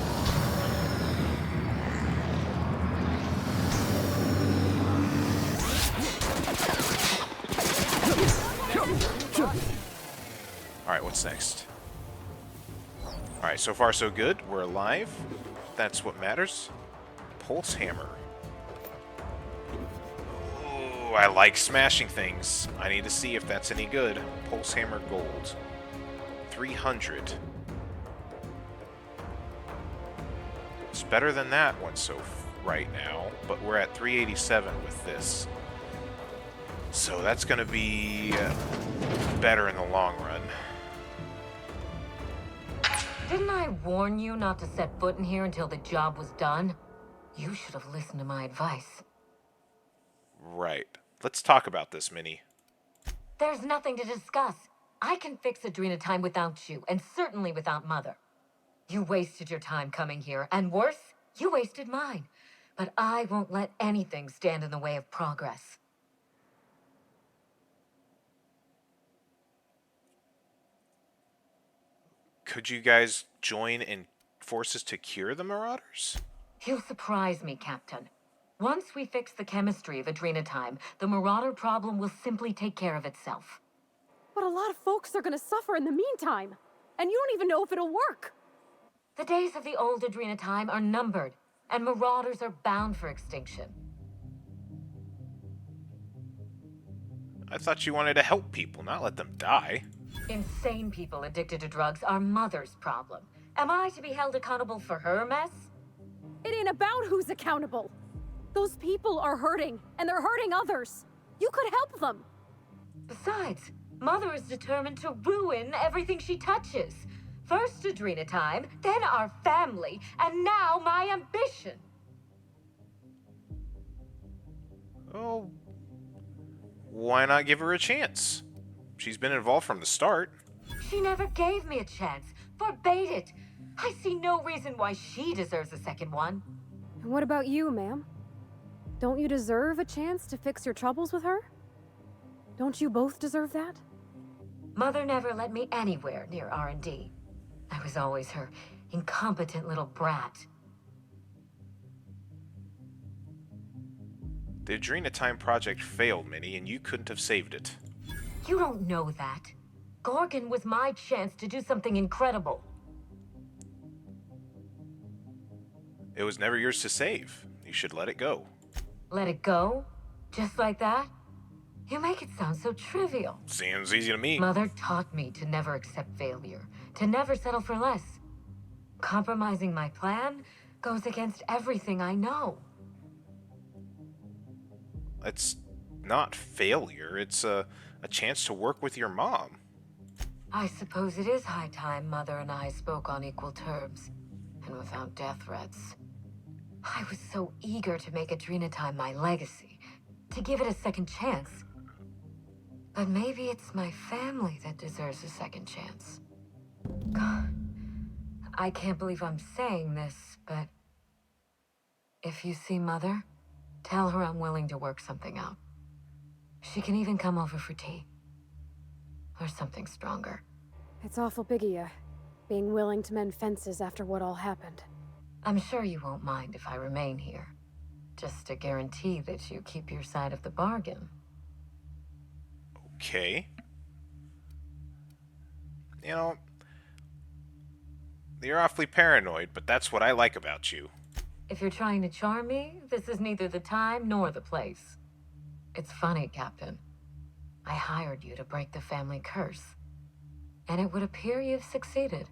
Alright, what's next? Alright, so far so good. We're alive. That's what matters. Pulse hammer. Ooh, I like smashing things. I need to see if that's any good. Pulse hammer gold. 300. It's better than that one right now, but we're at 387 with this. So that's going to be better in the long run. Didn't I warn you not to set foot in here until the job was done? You should have listened to my advice. Right. Let's talk about this, Minnie. There's nothing to discuss. I can fix Adrena time without you, and certainly without Mother. You wasted your time coming here, and worse, you wasted mine. but I won't let anything stand in the way of progress. Could you guys join in forces to cure the Marauders? You'll surprise me, Captain. Once we fix the chemistry of Adrenatime, the Marauder problem will simply take care of itself. But a lot of folks are gonna suffer in the meantime. And you don't even know if it'll work. The days of the old Adrenatime are numbered, and Marauders are bound for extinction. I thought you wanted to help people, not let them die. Insane people addicted to drugs are Mother's problem. Am I to be held accountable for her mess? It ain't about who's accountable. Those people are hurting, and they're hurting others. You could help them. Besides, Mother is determined to ruin everything she touches. First Adrenatime, then our family, and now my ambition. Oh, why not give her a chance? She's been involved from the start. She never gave me a chance, forbade it. I see no reason why she deserves a second one. And what about you, ma'am? Don't you deserve a chance to fix your troubles with her? Don't you both deserve that? Mother never let me anywhere near R&D. I was always her incompetent little brat. The Adrenatime project failed, Minnie, and you couldn't have saved it. You don't know that. Gorgon was my chance to do something incredible. It was never yours to save. You should let it go. Let it go? Just like that? You make it sound so trivial. Seems easy to me. Mother taught me to never accept failure, to never settle for less. Compromising my plan goes against everything I know. It's not failure. It's a chance to work with your mom. I suppose it is high time Mother and I spoke on equal terms, and without death threats. I was so eager to make Adrenatime my legacy, to give it a second chance. But maybe it's my family that deserves a second chance. God, I can't believe I'm saying this, but if you see Mother, tell her I'm willing to work something out. She can even come over for tea. Or something stronger. It's awful big of you, being willing to mend fences after what all happened. I'm sure you won't mind if I remain here. Just to guarantee that you keep your side of the bargain. Okay. You know, you're awfully paranoid, but that's what I like about you. If you're trying to charm me, this is neither the time nor the place. It's funny, Captain. I hired you to break the family curse. And it would appear you've succeeded.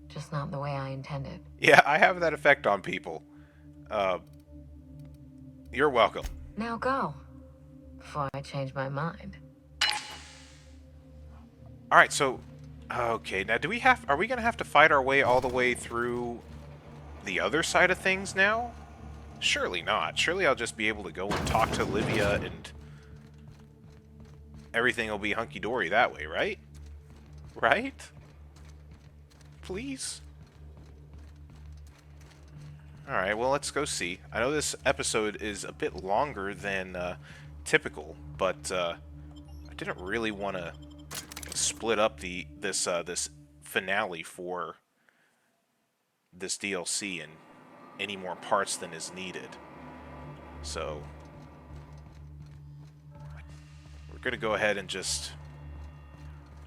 Just not in the way I intended. Yeah, I have that effect on people. You're welcome. Now go. Before I change my mind. Alright, so... Okay, now are we gonna have to fight our way all the way through the other side of things now? Surely not. Surely I'll just be able to go and talk to Olivia and... everything will be hunky-dory that way, right? Right? Please? Alright, well, let's go see. I know this episode is a bit longer than typical, but I didn't really want to split up this finale for this DLC in any more parts than is needed. So we're going to go ahead and just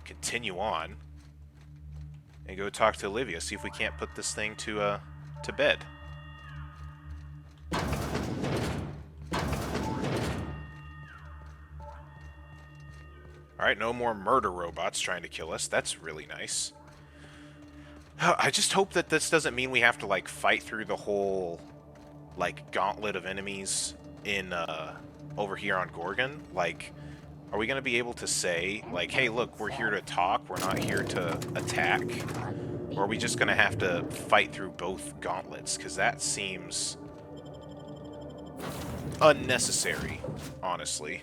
continue on and go talk to Olivia, see if we can't put this thing to bed. Alright, no more murder robots trying to kill us. That's really nice. I just hope that this doesn't mean we have to, like, fight through the whole, like, gauntlet of enemies in, over here on Gorgon. Like, are we going to be able to say, like, hey, look, we're here to talk, we're not here to attack? Or are we just going to have to fight through both gauntlets? Because that seems unnecessary, honestly.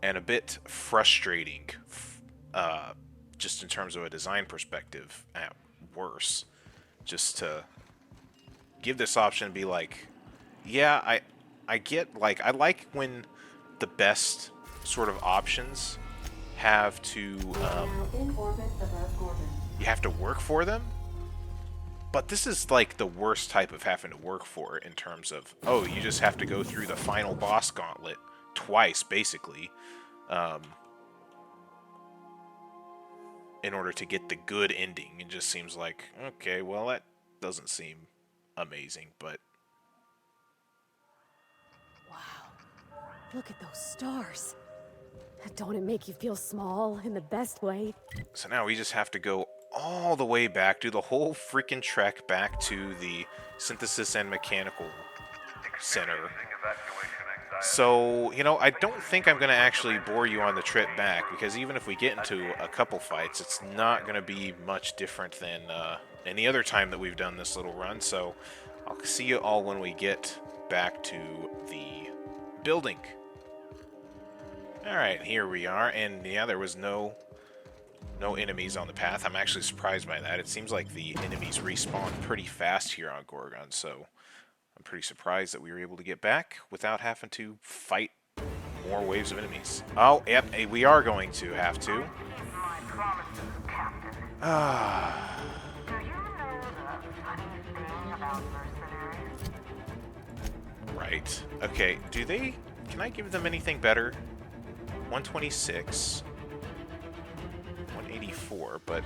And a bit frustrating, just in terms of a design perspective, at worse. Just to give this option and be like, yeah, I get, like, I like when the best sort of options have to, In orbit above Gorgon. you have to work for them. But this is like the worst type of having to work for it in terms of, oh, you just have to go through the final boss gauntlet twice, basically, in order to get the good ending. It just seems like, okay, well, that doesn't seem amazing, but... Wow. Look at those stars. Don't it make you feel small in the best way? So now we just have to go all the way back, do the whole freaking trek back to the Synthesis and Mechanical Center. So, you know, I don't think I'm going to actually bore you on the trip back, because even if we get into a couple fights, it's not going to be much different than any other time that we've done this little run. So I'll see you all when we get back to the building. Alright, here we are, and yeah, there was no enemies on the path. I'm actually surprised by that. It seems like the enemies respawn pretty fast here on Gorgon, so I'm pretty surprised that we were able to get back without having to fight more waves of enemies. Oh, yep, we are going to have to. Right. Okay, can I give them anything better? 126, 184, but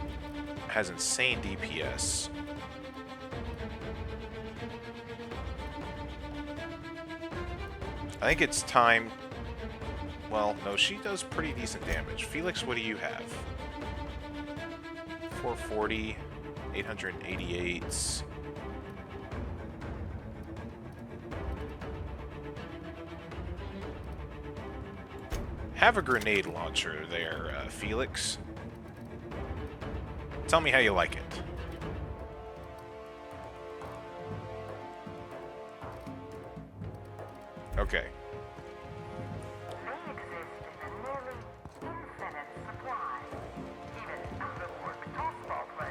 has insane DPS. I think it's time... Well, no, she does pretty decent damage. Felix, what do you have? 440, 888... Have a grenade launcher there, Felix. Tell me how you like it. Okay.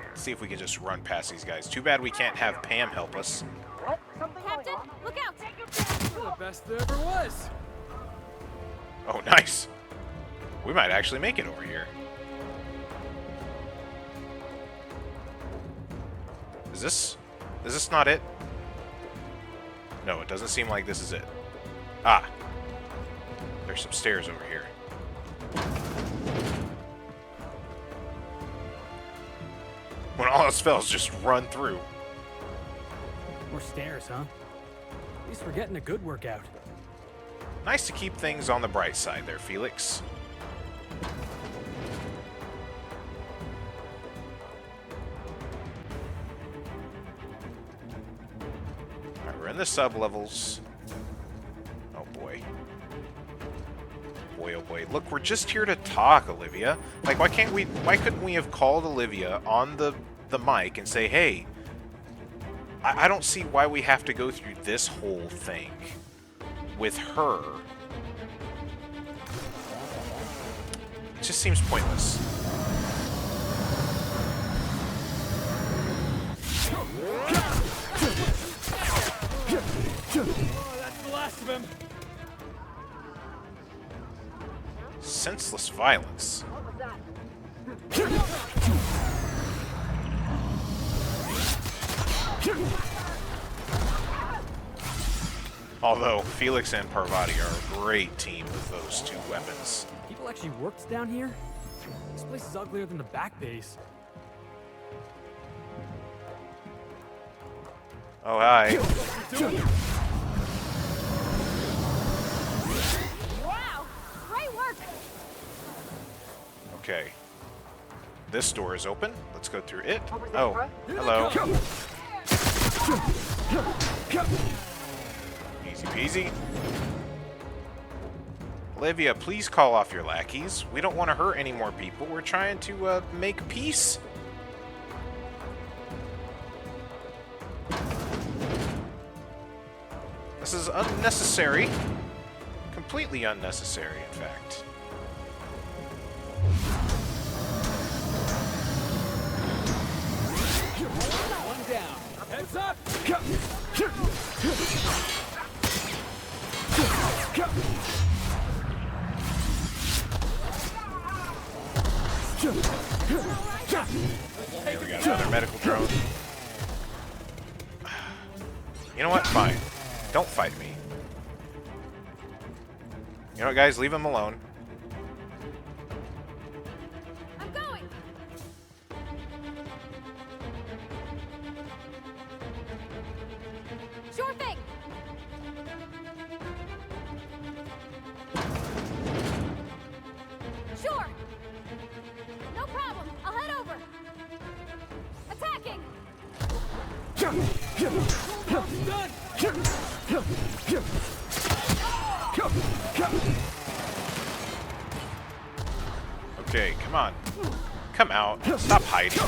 Let's see if we can just run past these guys. Too bad we can't have Pam help us. Captain, look out! You're the best there ever was. Oh, nice. We might actually make it over here. Is this not it? No, it doesn't seem like this is it. Ah. There's some stairs over here. When all else fails, just run through. More stairs, huh? At least we're getting a good workout. Nice to keep things on the bright side there, Felix. Alright, we're in the sub-levels. Oh boy. Boy, oh boy. Look, we're just here to talk, Olivia. Like, why couldn't we have called Olivia on the mic and say, hey, I don't see why we have to go through this whole thing with her. It just seems pointless. Oh, that's the last of him. Senseless violence. Although Felix and Parvati are a great team with those two weapons. People actually worked down here? This place is uglier than the back base. Oh, hi. Wow! Great work! Okay. This door is open. Let's go through it. Oh, hello. Easy peasy. Olivia, please call off your lackeys. We don't want to hurt any more people. We're trying to make peace. This is unnecessary. Completely unnecessary, in fact. One down. Heads up. got another medical drone. You know what? Fine. Don't fight me. You know what, guys? Leave him alone. I'm going. Sure thing. Sure. No problem. I'll head over. Attacking. Okay, come on. Come out. Stop hiding.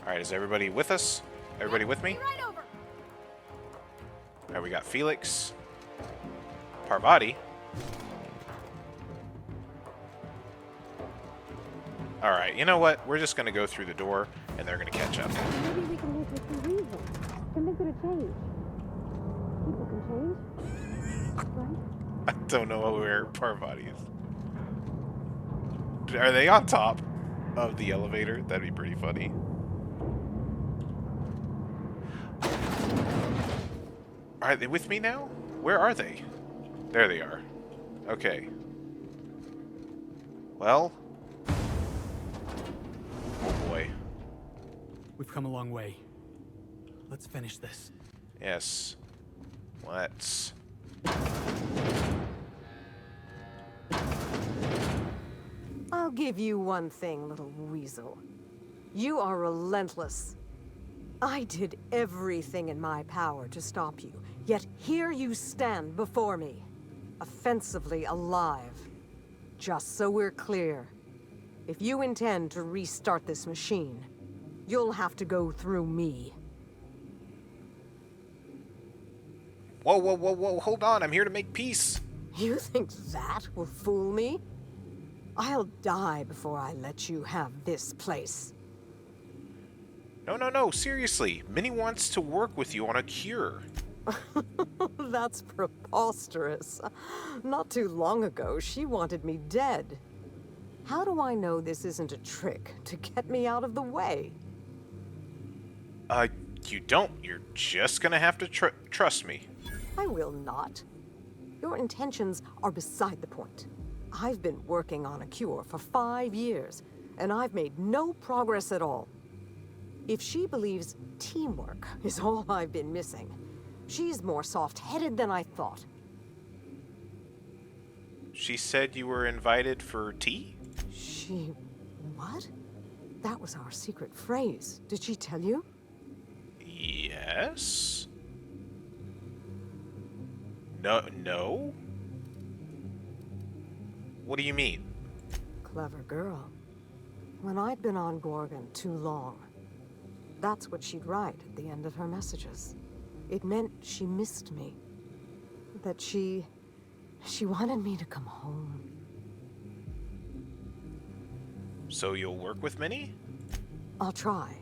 Alright, is everybody with us? Everybody with me? Right over. Alright, we got Felix. Parvati. Alright, you know what? We're just gonna go through the door, and they're gonna catch up. Maybe we can make this a reason. Convince her to change. People can change, right? I don't know where Parvati is. Are they on top of the elevator? That'd be pretty funny. Are they with me now? Where are they? There they are. Okay. Well. Oh boy. We've come a long way. Let's finish this. Yes. Let's. I'll give you one thing, little weasel. You are relentless. I did everything in my power to stop you, yet here you stand before me, offensively alive. Just so we're clear, if you intend to restart this machine, you'll have to go through me. Whoa, whoa, whoa, whoa, hold on, I'm here to make peace. You think that will fool me? I'll die before I let you have this place. No, no, no, seriously. Minnie wants to work with you on a cure. That's preposterous. Not too long ago, she wanted me dead. How do I know this isn't a trick to get me out of the way? You don't. You're just gonna have to trust me. I will not. Your intentions are beside the point. I've been working on a cure for 5 years, and I've made no progress at all. If she believes teamwork is all I've been missing, she's more soft-headed than I thought. She said you were invited for tea? She... what? That was our secret phrase. Did she tell you? Yes? No, no? What do you mean? Clever girl. When I'd been on Gorgon too long, that's what she'd write at the end of her messages. It meant she missed me. That she wanted me to come home. So you'll work with Minnie? I'll try.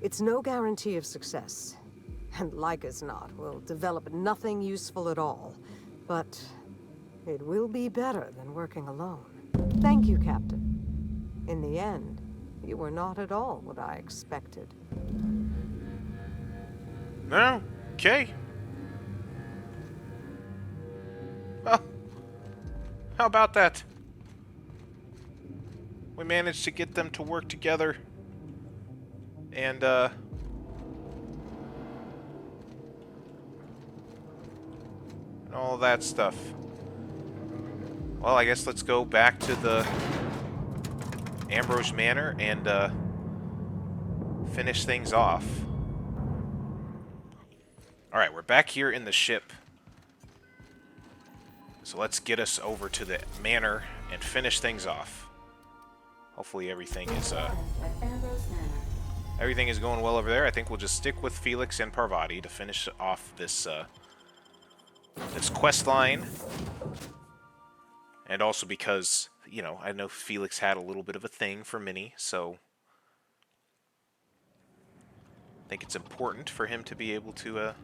It's no guarantee of success. And like as not, we'll develop nothing useful at all. But it will be better than working alone. Thank you, Captain. In the end, you were not at all what I expected. No? Okay. Well, how about that? We managed to get them to work together. And, and all that stuff. Well, I guess let's go back to the Ambrose Manor and, finish things off. Alright, we're back here in the ship. So let's get us over to the manor and finish things off. Hopefully everything is, everything is going well over there. I think we'll just stick with Felix and Parvati to finish off this, this quest line. And also because, you know, I know Felix had a little bit of a thing for Minnie, so I think it's important for him to be able to,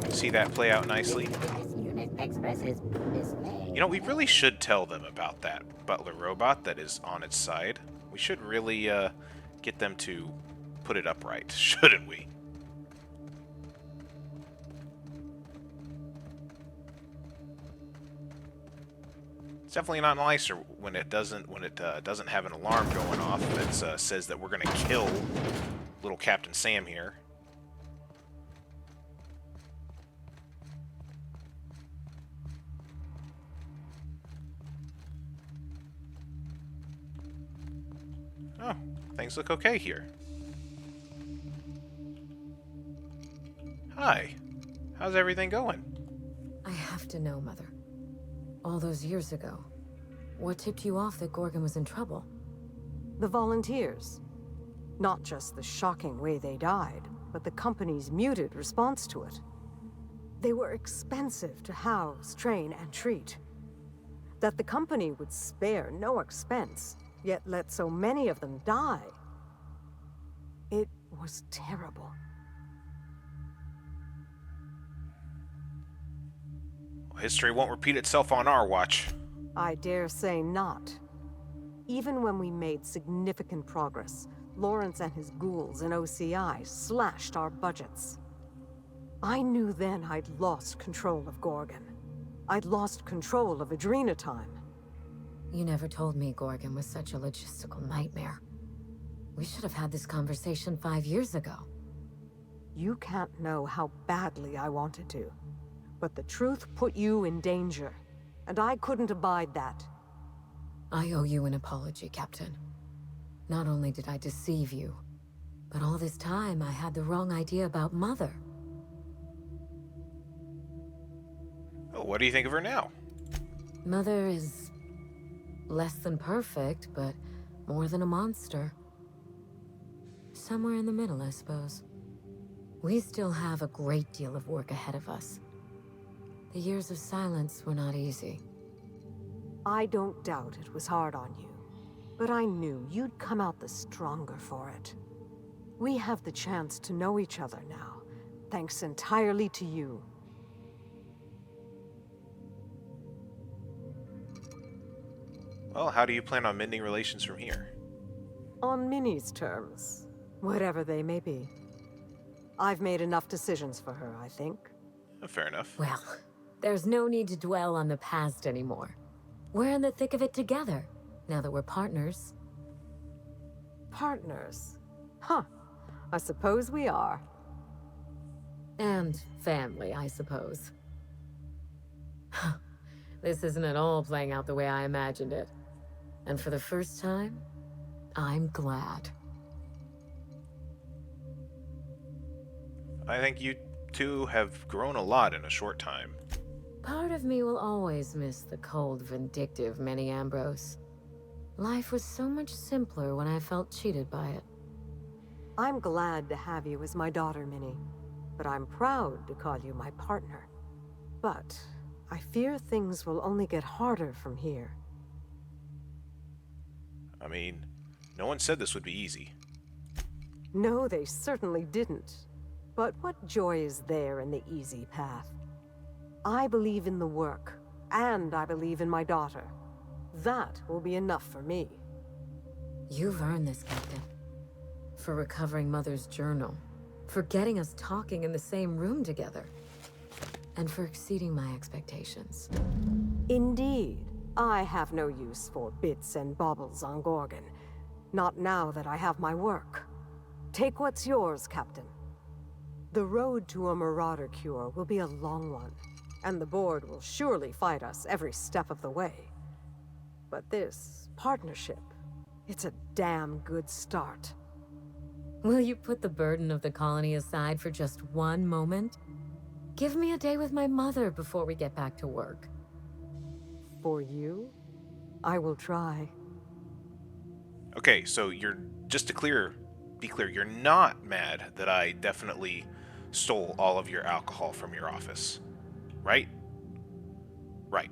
see that play out nicely. This unit expresses dismay. You know, we really should tell them about that butler robot that is on its side. We should really get them to put it upright, shouldn't we? It's definitely not nicer when it doesn't have an alarm going off that says that we're gonna kill little Captain Sam here. Oh, things look okay here. Hi. How's everything going? I have to know, Mother. All those years ago, what tipped you off that Gorgon was in trouble? The volunteers. Not just the shocking way they died, but the company's muted response to it. They were expensive to house, train, and treat. That the company would spare no expense, yet let so many of them die. It was terrible. History won't repeat itself on our watch. I dare say not. Even when we made significant progress, Lawrence and his ghouls in OCI slashed our budgets. I knew then I'd lost control of Gorgon. I'd lost control of Adrenatime. You never told me Gorgon was such a logistical nightmare. We should have had this conversation 5 years ago. You can't know how badly I wanted to. But the truth put you in danger, and I couldn't abide that. I owe you an apology, Captain. Not only did I deceive you, but all this time I had the wrong idea about Mother. Oh, what do you think of her now? Mother is less than perfect, but more than a monster. Somewhere in the middle, I suppose. We still have a great deal of work ahead of us. The years of silence were not easy. I don't doubt it was hard on you, but I knew you'd come out the stronger for it. We have the chance to know each other now, thanks entirely to you. Well, how do you plan on mending relations from here? On Minnie's terms, whatever they may be. I've made enough decisions for her, I think. Fair enough. Well, there's no need to dwell on the past anymore. We're in the thick of it together, now that we're partners. Partners? Huh. I suppose we are. And family, I suppose. This isn't at all playing out the way I imagined it. And for the first time, I'm glad. I think you two have grown a lot in a short time. Part of me will always miss the cold, vindictive Minnie Ambrose. Life was so much simpler when I felt cheated by it. I'm glad to have you as my daughter, Minnie. But I'm proud to call you my partner. But I fear things will only get harder from here. I mean, no one said this would be easy. No, they certainly didn't. But what joy is there in the easy path? I believe in the work, and I believe in my daughter. That will be enough for me. You've earned this, Captain. For recovering Mother's journal. For getting us talking in the same room together. And for exceeding my expectations. Indeed. I have no use for bits and baubles on Gorgon. Not now that I have my work. Take what's yours, Captain. The road to a Marauder cure will be a long one, and the board will surely fight us every step of the way. But this partnership, it's a damn good start. Will you put the burden of the colony aside for just one moment? Give me a day with my mother before we get back to work. For you, I will try. Okay, so just to be clear, you're not mad that I definitely stole all of your alcohol from your office, right? Right.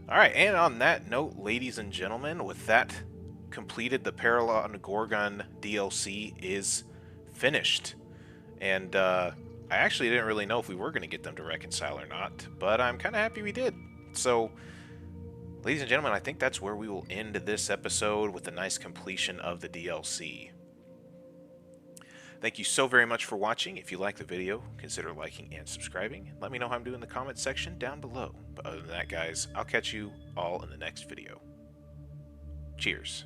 Alright, and on that note, ladies and gentlemen, with that completed, the Parallel Gorgon DLC is finished. And I I actually didn't really know if we were going to get them to reconcile or not, but I'm kind of happy we did. So, ladies and gentlemen, I think that's where we will end this episode with a nice completion of the DLC. Thank you so very much for watching. If you like the video, consider liking and subscribing. Let me know how I'm doing in the comments section down below. But other than that, guys, I'll catch you all in the next video. Cheers.